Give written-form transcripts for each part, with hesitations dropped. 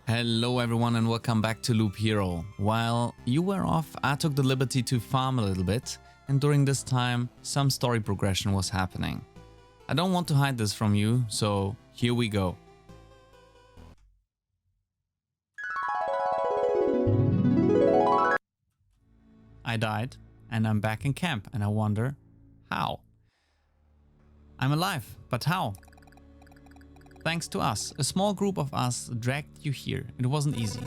Hello everyone and welcome back to Loop Hero. While you were off, I took the liberty to farm a little bit, and during this time, some story progression was happening. I don't want to hide this from you, so here we go. I died, and I'm back in camp, and I wonder, how? I'm alive, but how? Thanks to us, a small group of us dragged you here. It wasn't easy.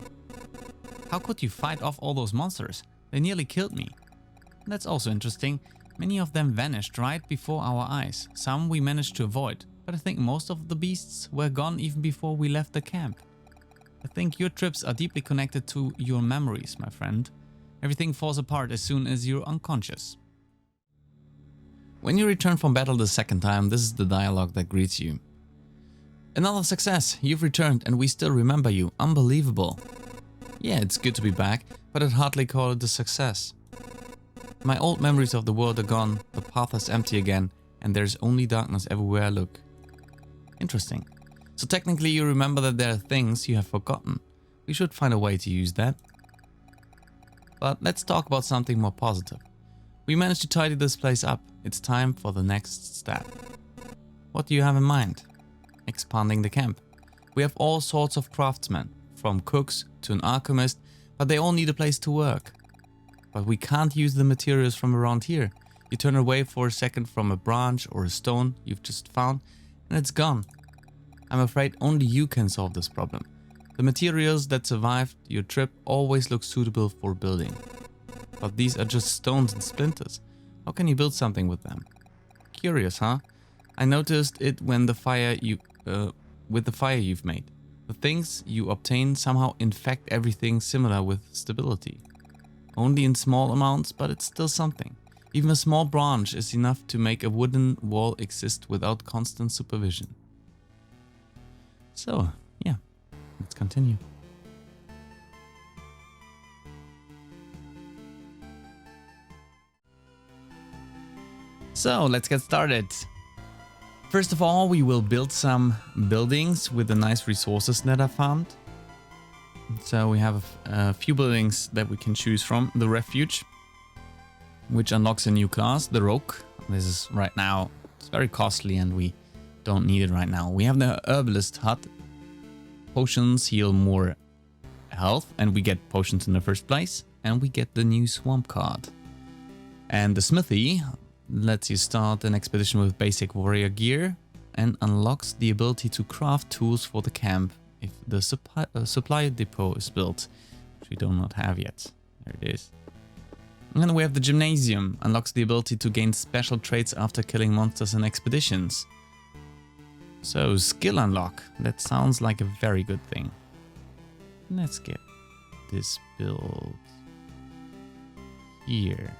How could you fight off all those monsters? They nearly killed me. That's also interesting. Many of them vanished right before our eyes. Some we managed to avoid, but I think most of the beasts were gone even before we left the camp. I think your trips are deeply connected to your memories, my friend. Everything falls apart as soon as you're unconscious. When you return from battle the second time, this is the dialogue that greets you. Another success! You've returned and we still remember you. Unbelievable. Yeah, it's good to be back, but I'd hardly call it a success. My old memories of the world are gone, the path is empty again, and there's only darkness everywhere I look. Interesting. So technically you remember that there are things you have forgotten. We should find a way to use that. But let's talk about something more positive. We managed to tidy this place up. It's time for the next step. What do you have in mind? Expanding the camp. We have all sorts of craftsmen, from cooks to an alchemist, but they all need a place to work. But we can't use the materials from around here. You turn away for a second from a branch or a stone you've just found, and it's gone. I'm afraid only you can solve this problem. The materials that survived your trip always look suitable for building. But these are just stones and splinters. How can you build something with them? Curious, huh? I noticed it when with the fire you've made. The things you obtain somehow infect everything similar with stability. Only in small amounts, but it's still something. Even a small branch is enough to make a wooden wall exist without constant supervision. So, yeah, let's continue. So, let's get started. First of all, we will build some buildings with the nice resources that I found. So we have a few buildings that we can choose from. The Refuge, which unlocks a new class, the Rogue. This is right now, it's very costly and we don't need it right now. We have the Herbalist Hut. Potions heal more health and we get potions in the first place. And we get the new Swamp card. And the Smithy lets you start an expedition with basic warrior gear and unlocks the ability to craft tools for the camp if the supply depot is built, which we do not have yet. There it is. And then we have the Gymnasium, unlocks the ability to gain special traits after killing monsters in expeditions. So, skill unlock. That sounds like a very good thing. Let's get this built here.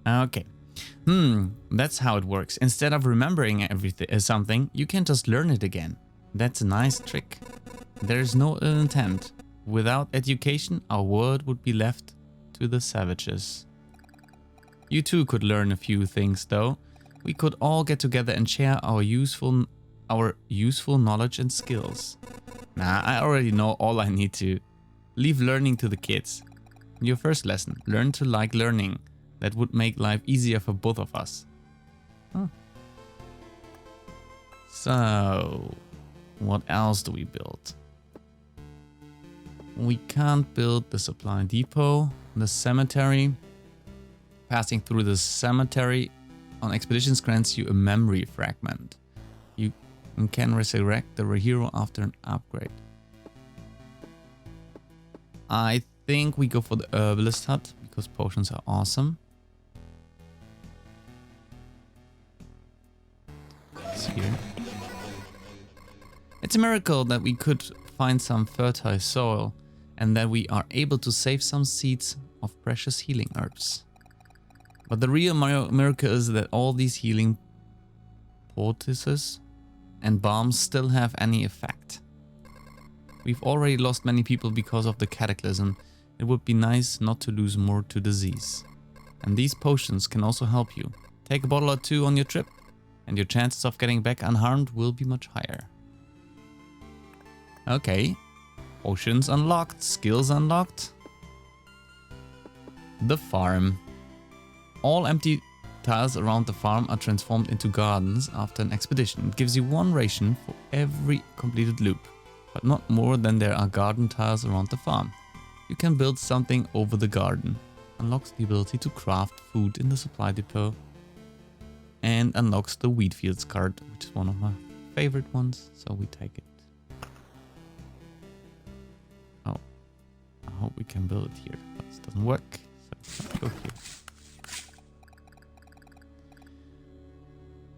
Okay. That's how it works. Instead of remembering everything, something, you can just learn it again. That's a nice trick. There's no ill intent. Without education, our world would be left to the savages. You too could learn a few things though. We could all get together and share our useful knowledge and skills. Nah, I already know all I need to. Leave learning to the kids. Your first lesson, learn to like learning. That would make life easier for both of us. Huh. So, what else do we build? We can't build the supply depot, the cemetery. Passing through the cemetery on expeditions grants you a memory fragment. You can resurrect the hero after an upgrade. I think we go for the Herbalist Hut because potions are awesome. Here. It's a miracle that we could find some fertile soil and that we are able to save some seeds of precious healing herbs. But the real miracle is that all these healing poultices and balms still have any effect. We've already lost many people because of the cataclysm. It would be nice not to lose more to disease. And these potions can also help you. Take a bottle or two on your trip, and your chances of getting back unharmed will be much higher. Okay. Potions unlocked, skills unlocked. The farm. All empty tiles around the farm are transformed into gardens after an expedition. It gives you 1 ration for every completed loop, but not more than there are garden tiles around the farm. You can build something over the garden. Unlocks the ability to craft food in the supply depot. And unlocks the wheat fields card, which is one of my favorite ones, so we take it. Oh, I hope we can build it here, but this doesn't work, so let's go here.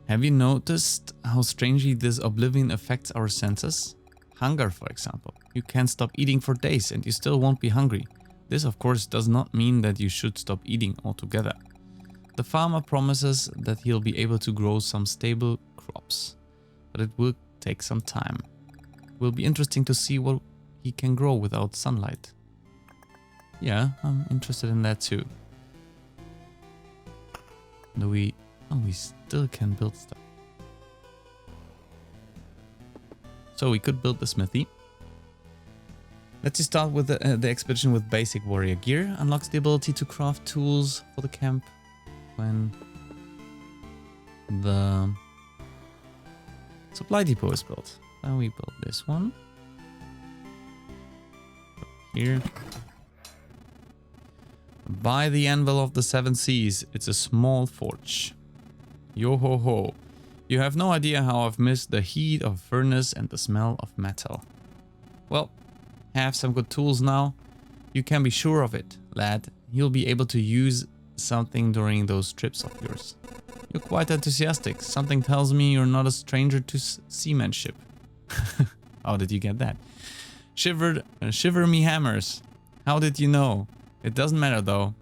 Have you noticed how strangely this oblivion affects our senses? Hunger, for example. You can't stop eating for days and you still won't be hungry. This, of course, does not mean that you should stop eating altogether. The farmer promises that he'll be able to grow some stable crops, but it will take some time. It will be interesting to see what he can grow without sunlight. Yeah, I'm interested in that too. Do we... Oh, we still can build stuff. So we could build the smithy. Let's just start with the expedition with basic warrior gear. Unlocks the ability to craft tools for the camp when the supply depot is built. Then we build this one. Here. By the anvil of the 7 seas, it's a small forge. Yo ho ho. You have no idea how I've missed the heat of furnace and the smell of metal. Well, have some good tools now. You can be sure of it, lad. You'll be able to use something during those trips of yours. You're quite enthusiastic. Something tells me you're not a stranger to seamanship. How did you get that? Shiver me hammers. How did you know? It doesn't matter though.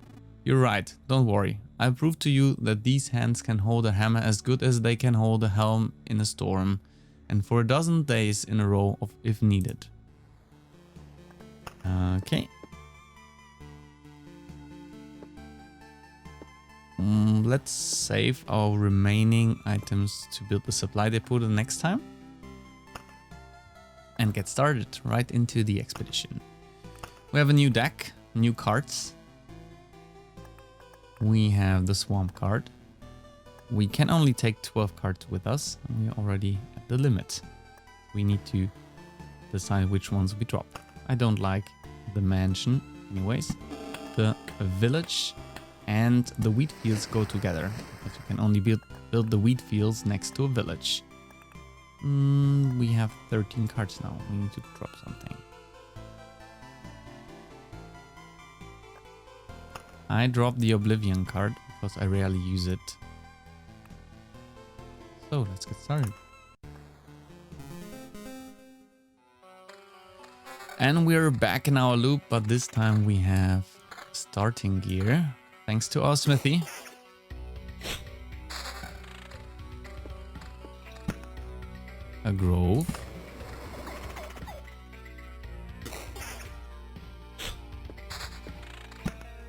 You're right, don't worry. I'll prove to you that these hands can hold a hammer as good as they can hold a helm in a storm, and for a dozen days in a row if needed. Okay. Let's save our remaining items to build the supply depot the next time. And get started right into the expedition. We have a new deck, new cards. We have the swamp card. We can only take 12 cards with us, and we're already at the limit. We need to decide which ones we drop. I don't like the mansion anyways. The village and the wheat fields go together, because you can only build the wheat fields next to a village. We have 13 cards now. We need to drop something. I dropped the Oblivion card because I rarely use it. So let's get started. And we're back in our loop, but this time we have starting gear. Thanks to our smithy. A grove.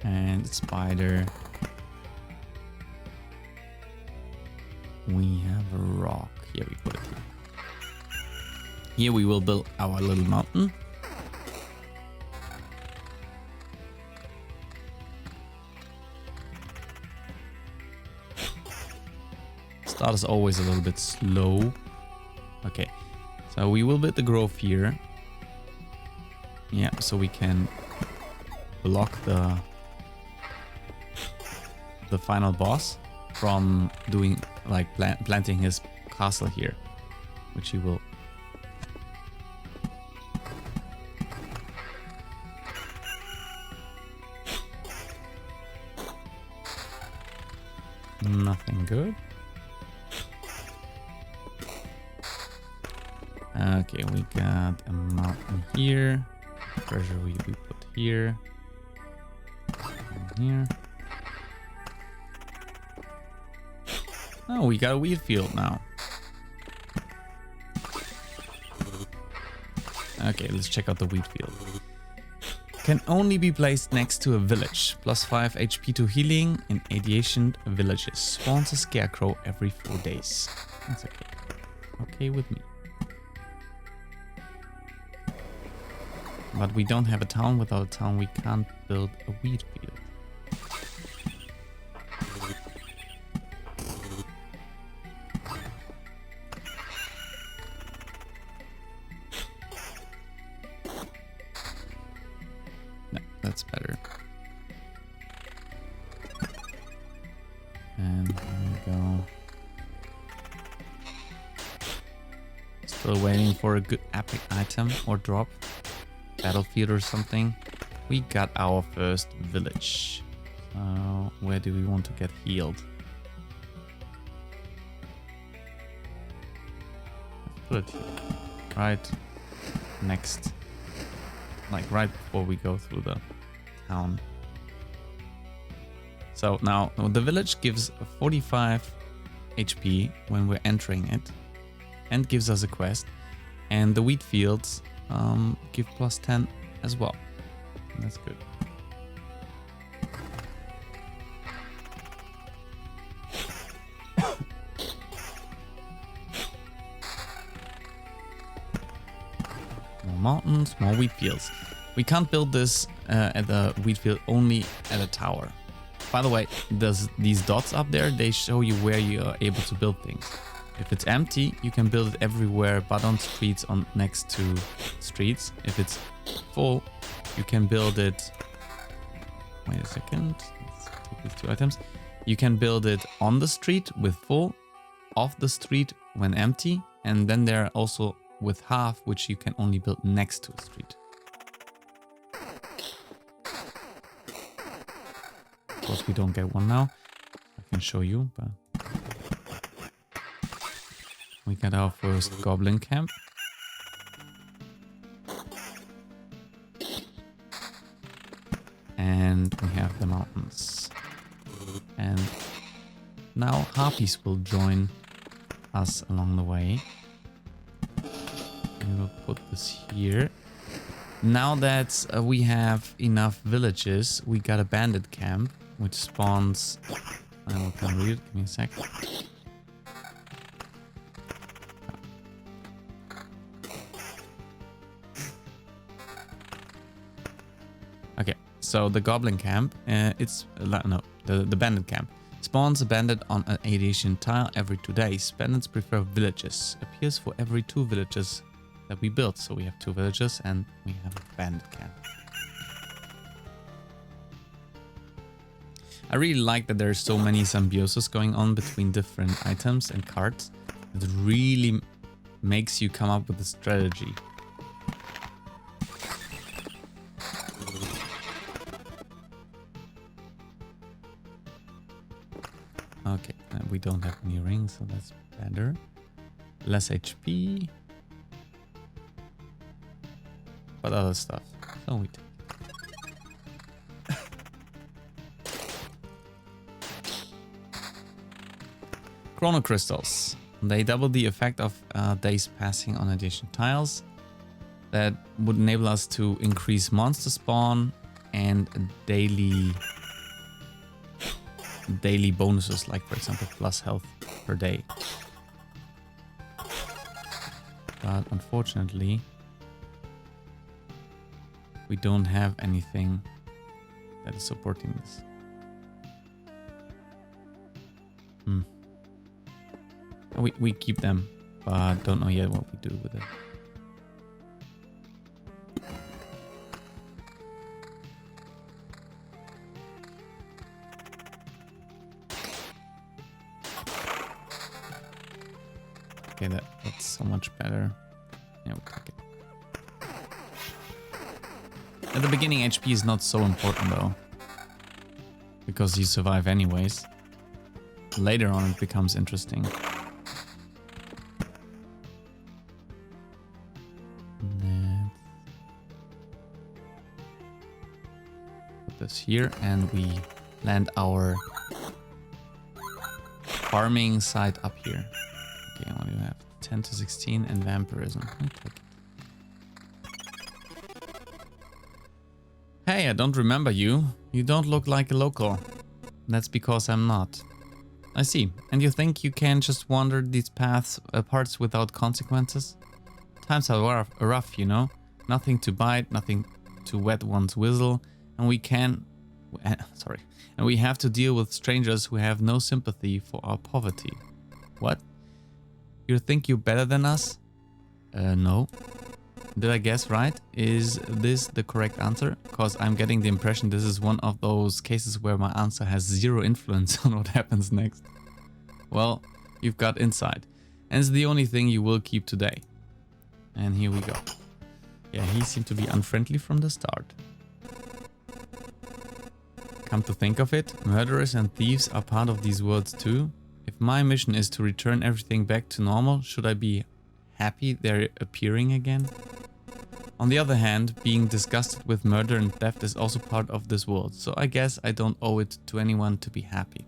And spider. We have a rock. Here we put it here. Here we will build our little mountain. Start is always a little bit slow. Okay, so we will build the grove here. Yeah, so we can block the final boss from doing like planting his castle here, which he will. Nothing good. Okay, we got a mountain here. Treasure we put here. And here. Oh, we got a wheat field now. Okay, let's check out the wheat field. Can only be placed next to a village. +5 HP to healing in adjacent villages. Spawns a scarecrow every 4 days. That's okay. Okay with me. But we don't have a town. Without a town, we can't build a wheat field. No, that's better. And there we go. Still waiting for a good epic item or drop. Battlefield or something. We got our first village. So where do we want to get healed? Let's put it here. Right next. Like right before we go through the town. So now the village gives 45 HP when we're entering it. And gives us a quest. And the wheat fields give +10 as well. That's good. More mountains, more wheat fields. We can't build this at the wheat field, only at a tower. By the way, these dots up there, they show you where you are able to build things. If it's empty, you can build it everywhere but on streets next to streets. If it's full, you can build it... Wait a second. Let's take these 2 items. You can build it on the street with full, off the street when empty, and then there are also with half, which you can only build next to a street. Of course, we don't get one now. I can show you, but... We got our first goblin camp. And we have the mountains. And now harpies will join us along the way. We will put this here. Now that we have enough villages, we got a bandit camp, which spawns... I can read it, give me a sec. Okay, so the goblin camp, the bandit camp spawns a bandit on an adjacent tile every 2 days. Bandits prefer villages. Appears for every 2 villages that we built. So we have 2 villages and we have a bandit camp. I really like that there's so many symbiosis going on between different items and cards. It really makes you come up with a strategy. Okay, we don't have any rings, so that's better. Less HP. But other stuff. So we take it. Chrono crystals. They double the effect of days passing on adjacent tiles. That would enable us to increase monster spawn and daily bonuses, like for example plus health per day. But unfortunately we don't have anything that is supporting this. We keep them, but don't know yet what we do with it. Okay, that's so much better. Yeah, we'll take it. At the beginning, HP is not so important though, because you survive anyways. Later on, it becomes interesting. Put this here, and we land our farming site up here. Okay, what do you have? 10 to 16 and vampirism. I'll take it. Hey, I don't remember you. You don't look like a local. That's because I'm not. I see. And you think you can just wander these parts without consequences? Times are rough, you know? Nothing to bite, nothing to wet one's whistle, and we have to deal with strangers who have no sympathy for our poverty. What? You think you're better than us? No. Did I guess right? Is this the correct answer? Because I'm getting the impression this is one of those cases where my answer has zero influence on what happens next. Well, you've got insight, and it's the only thing you will keep today. And here we go. Yeah, he seemed to be unfriendly from the start. Come to think of it, murderers and thieves are part of these worlds too. If my mission is to return everything back to normal, should I be happy they're appearing again? On the other hand, being disgusted with murder and theft is also part of this world, so I guess I don't owe it to anyone to be happy.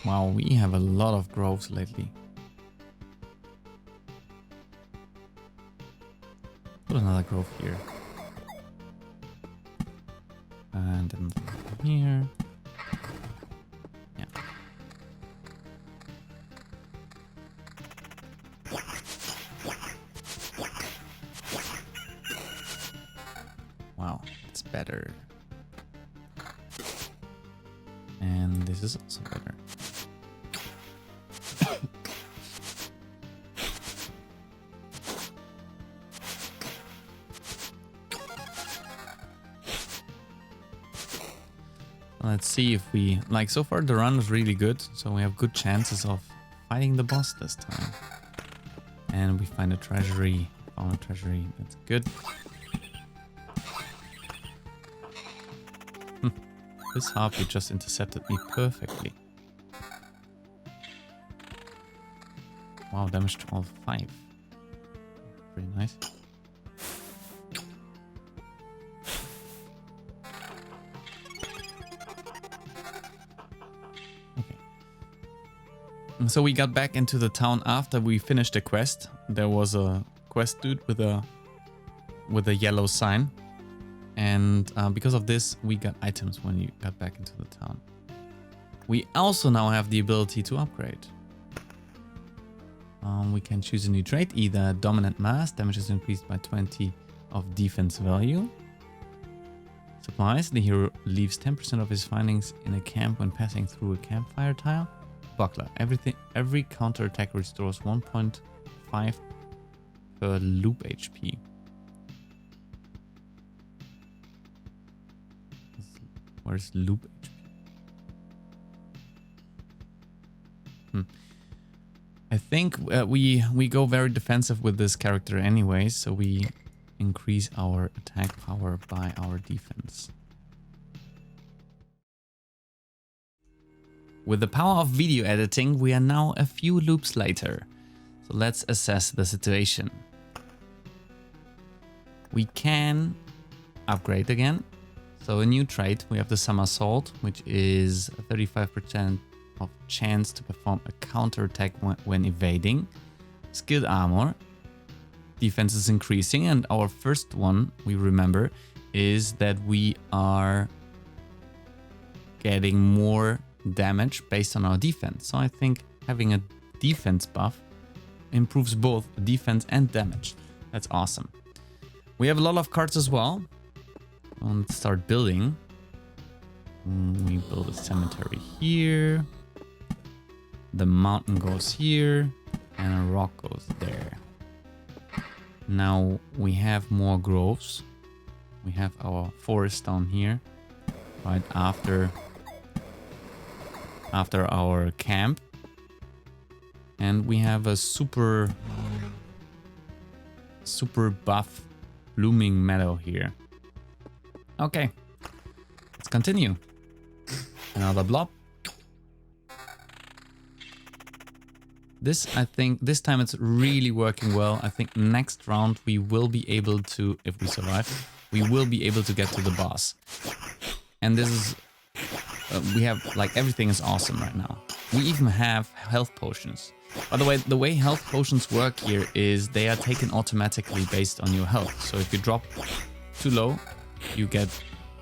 Wow, we have a lot of groves lately. Put another grove here. And then here. Yeah. Wow, it's better. And this is also better. Let's see if we... Like, so far the run is really good, so we have good chances of fighting the boss this time. And we find a treasury. Found a treasury. That's good. This harpy just intercepted me perfectly. Wow, damage to all 5. Pretty nice. So we got back into the town after we finished the quest. There was a quest dude with a yellow sign, and because of this we got items when you got back into the town. We also now have the ability to upgrade. We can choose a new trait, either dominant mass, damage is increased by 20 of defense value. Supplies, the hero leaves 10% of his findings in a camp when passing through a campfire tile. Buckler, every counterattack restores 1.5 per loop HP. Where's loop HP? I think we go very defensive with this character anyway, so we increase our attack power by our defense. With the power of video editing, we are now a few loops later. So let's assess the situation. We can upgrade again. So a new trait, we have the Somersault, which is a 35% of chance to perform a counterattack when evading. Skilled armor, defense is increasing, and our first one, we remember, is that we are getting more damage based on our defense. So I think having a defense buff improves both defense and damage. That's awesome. We have a lot of cards as well. Let's start building. We build a cemetery here. The mountain goes here and a rock goes there. Now we have more groves. We have our forest down here right after our camp, and we have a super buff blooming meadow here. Okay, let's continue. Another blob. I think this time it's really working well. I think next round we will be able to, if we survive, we will be able to get to the boss. And this is We have, like, everything is awesome right now. We even have health potions. By the way health potions work here is they are taken automatically based on your health. So if you drop too low, you get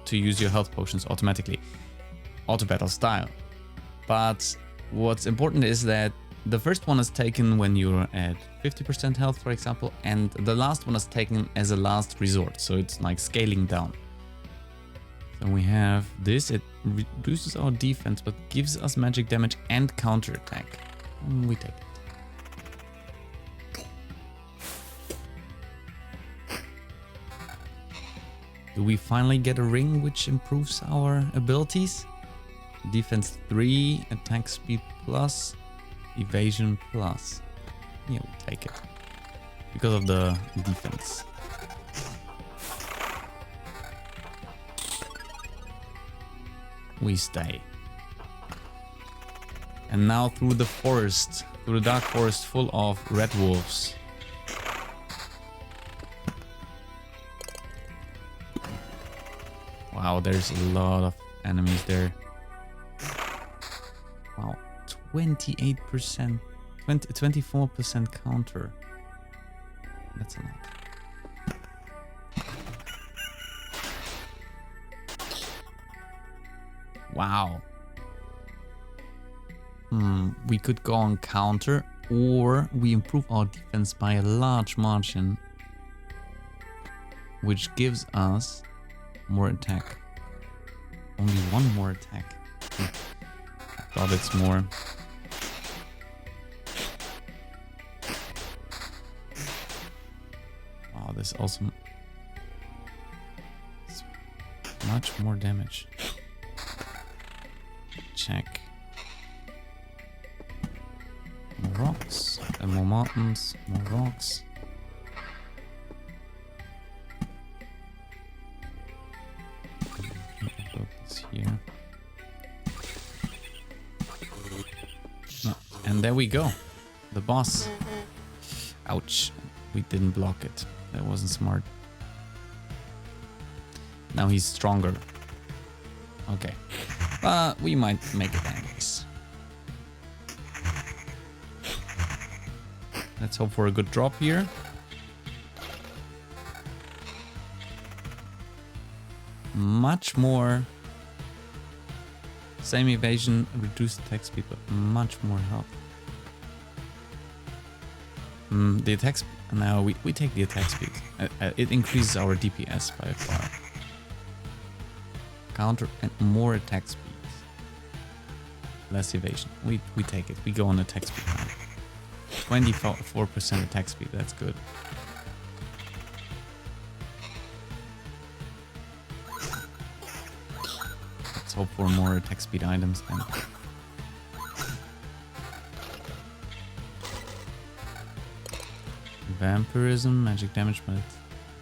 to use your health potions automatically. Auto battle style. But what's important is that the first one is taken when you're at 50% health, for example, and the last one is taken as a last resort. So it's like scaling down. So we have this, it reduces our defense, but gives us magic damage and counterattack. We take it. Do we finally get a ring which improves our abilities? Defense 3, attack speed plus, evasion plus. Yeah, we'll take it. Because of the defense. We stay. And now through the forest, through the dark forest full of red wolves. Wow, there's a lot of enemies there. Wow, 28%, 24% counter. That's a lot. Wow. We could go on counter, or we improve our defense by a large margin, which gives us more attack. Only one more attack. I thought it's more. Wow, this also is much more damage. Check. More rocks, and more mountains, more rocks. Put this here. No, and there we go. The boss. Ouch. We didn't block it. That wasn't smart. Now he's stronger. Okay. But we might make it anyways. Let's hope for a good drop here. Much more. Same evasion, reduced attack speed, but much more health. The attack speed. Now we take the attack speed. It increases our DPS by far. Counter and more attack speed. Less evasion. We take it. We go on attack speed now. 24% attack speed. That's good. Let's hope for more attack speed items then. Vampirism, magic damage, but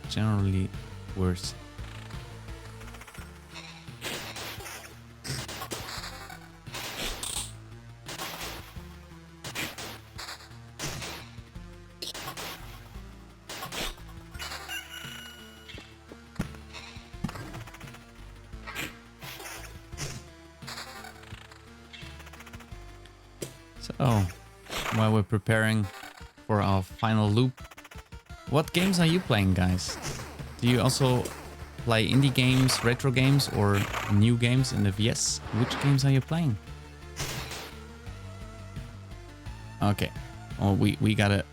generally worse. So, while we're preparing for our final loop, what games are you playing, guys? Do you also play indie games, retro games, or new games in the VS? Which games are you playing? Okay. Oh, we gotta...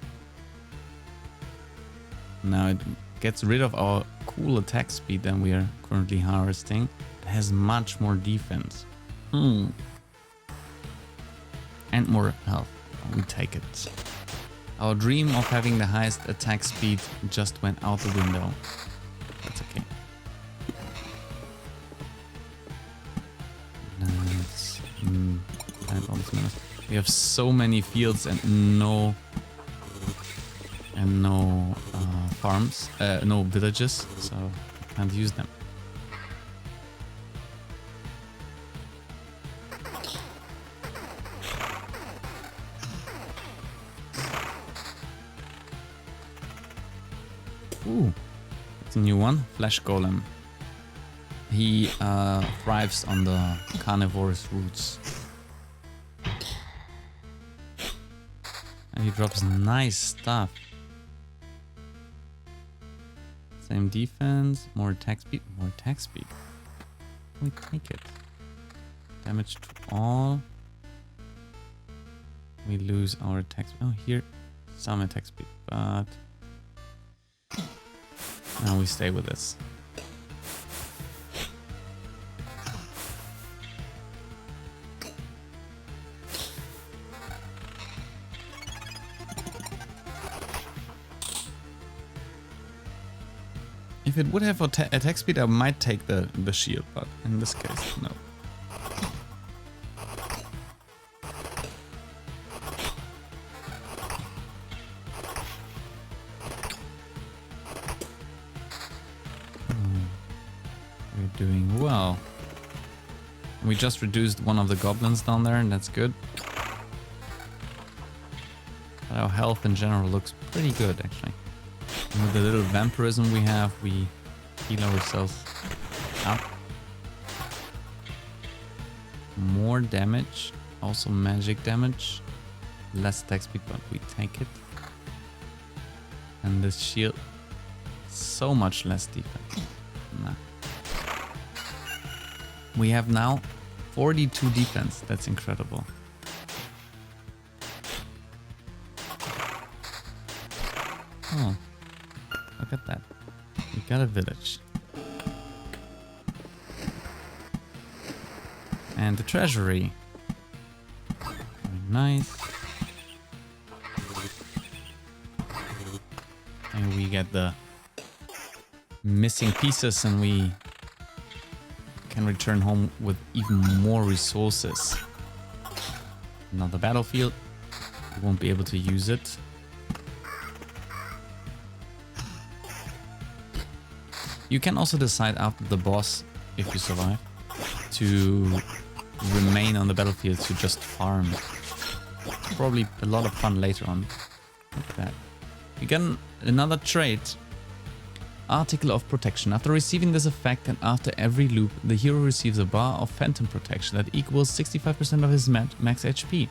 Now it gets rid of our cool attack speed that we are currently harvesting. It has much more defense. And more health. We take it. Our dream of having the highest attack speed just went out the window. That's okay. Nice. We have so many fields and no farms, no villages, so we can't use them. Ooh, that's a new one. Flesh Golem. He thrives on the carnivorous roots. And he drops nice stuff. Same defense, more attack speed, more attack speed. We take it. Damage to all. We lose our attack speed. Oh, here, some attack speed, but now we stay with this. If it would have attack speed, I might take the shield, but in this case, no. We're doing well. We just reduced one of the goblins down there, and that's good. But our health in general looks pretty good, actually. And with the little vampirism we have, we heal ourselves up. More damage, also magic damage. Less attack speed, but we take it. And this shield, so much less defense. Nah. We have now 42 defense, that's incredible. Oh. Look at that. We got a village. And the treasury. Very nice. And we get the missing pieces and we can return home with even more resources. Another battlefield. We won't be able to use it. You can also decide after the boss, if you survive, to remain on the battlefield to just farm. It's probably a lot of fun later on. Look at that. You get another trait. Article of Protection. After receiving this effect and after every loop, the hero receives a bar of Phantom Protection that equals 65% of his max HP.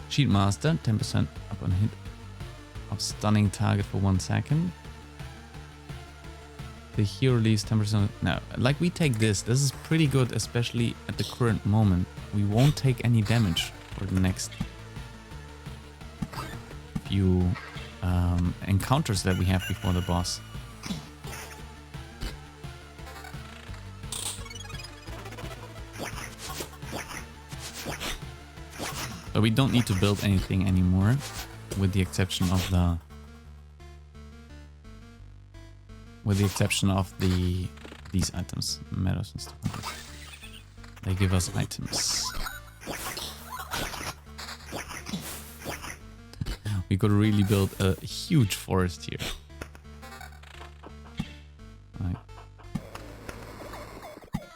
Shield Master, 10% upon hit of stunning target for 1 second. The hero leaves 10%. No, like we take this. This is pretty good, especially at the current moment. We won't take any damage for the next few encounters that we have before the boss. So we don't need to build anything anymore, with the exception of these items, meadows and stuff like that. They give us items. We could really build a huge forest here. Like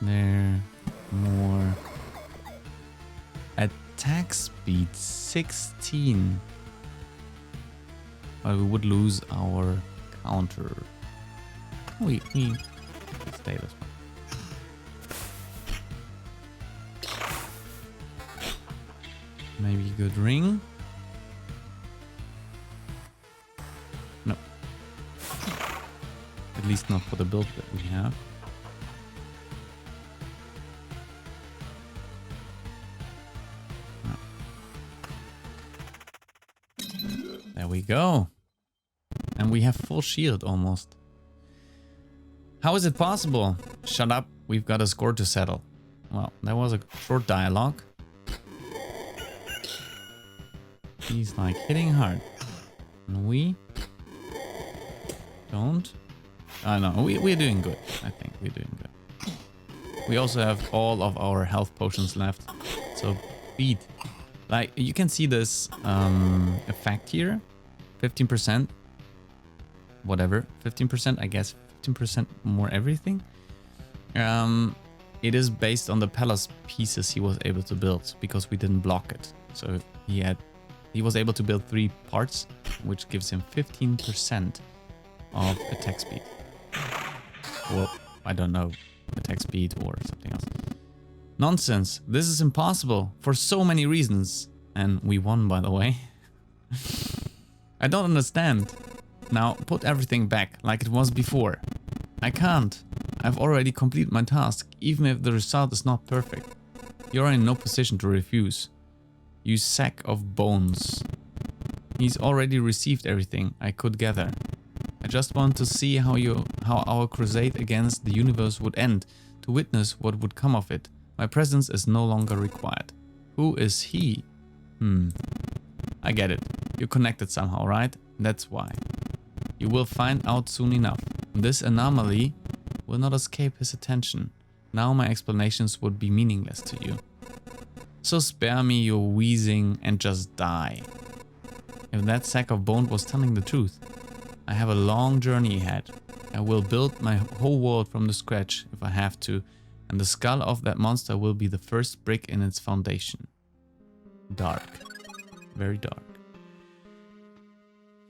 there, more. Attack speed 16. But we would lose our counter. We stay this one. Maybe a good ring. No. At least not for the build that we have. No. There we go. And we have full shield almost. How is it possible? Shut up, we've got a score to settle. Well, that was a short dialogue. He's like hitting hard. And we don't. I know, we're doing good. I think we're doing good. We also have all of our health potions left. So beat. Like, you can see this effect here. 15%. Whatever. 15%, I guess. 15% more everything. It is based on the palace pieces he was able to build because we didn't block it. So he was able to build 3 parts, which gives him 15% of attack speed. Well, I don't know attack speed or something else. Nonsense. This is impossible for so many reasons. And we won, by the way. I don't understand. Now put everything back like it was before. I can't. I've already completed my task, even if the result is not perfect. You're in no position to refuse. You sack of bones. He's already received everything I could gather. I just want to see how our crusade against the universe would end, to witness what would come of it. My presence is no longer required. Who is he? I get it. You're connected somehow, right? That's why. You will find out soon enough. This anomaly will not escape his attention. Now my explanations would be meaningless to you. So spare me your wheezing and just die. If that sack of bone was telling the truth, I have a long journey ahead. I will build my whole world from the scratch if I have to, and the skull of that monster will be the first brick in its foundation. Dark. Very dark.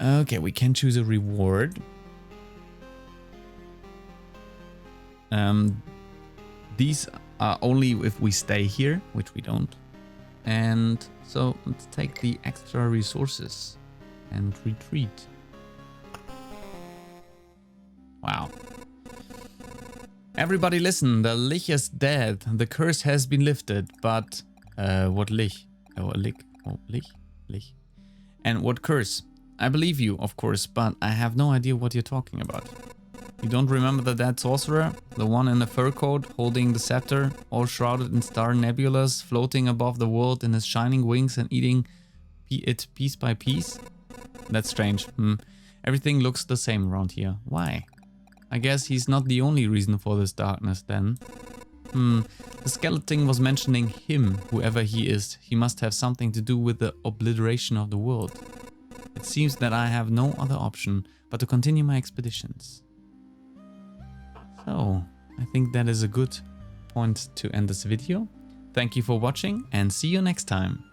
Okay, we can choose a reward. These are only if we stay here, which we don't. And so let's take the extra resources and retreat. Wow. Everybody listen, the Lich is dead. The curse has been lifted, but what Lich? Oh, Lich. Oh, Lich. Lich. And what curse? I believe you, of course, but I have no idea what you're talking about. You don't remember the dead sorcerer? The one in the fur coat, holding the scepter, all shrouded in star nebulas, floating above the world in his shining wings and eating it piece by piece? That's strange. Everything looks the same around here. Why? I guess he's not the only reason for this darkness then. The skeleton was mentioning him, whoever he is. He must have something to do with the obliteration of the world. It seems that I have no other option but to continue my expeditions. So, I think that is a good point to end this video. Thank you for watching and see you next time.